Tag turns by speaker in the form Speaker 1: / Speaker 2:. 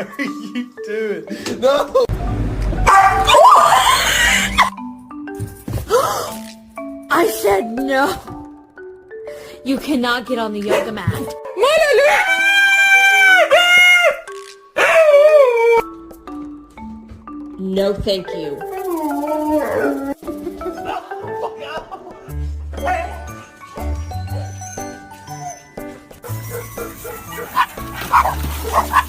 Speaker 1: are you doing? No!
Speaker 2: I said no. You cannot get on the yoga mat. No, thank you.
Speaker 1: Oh,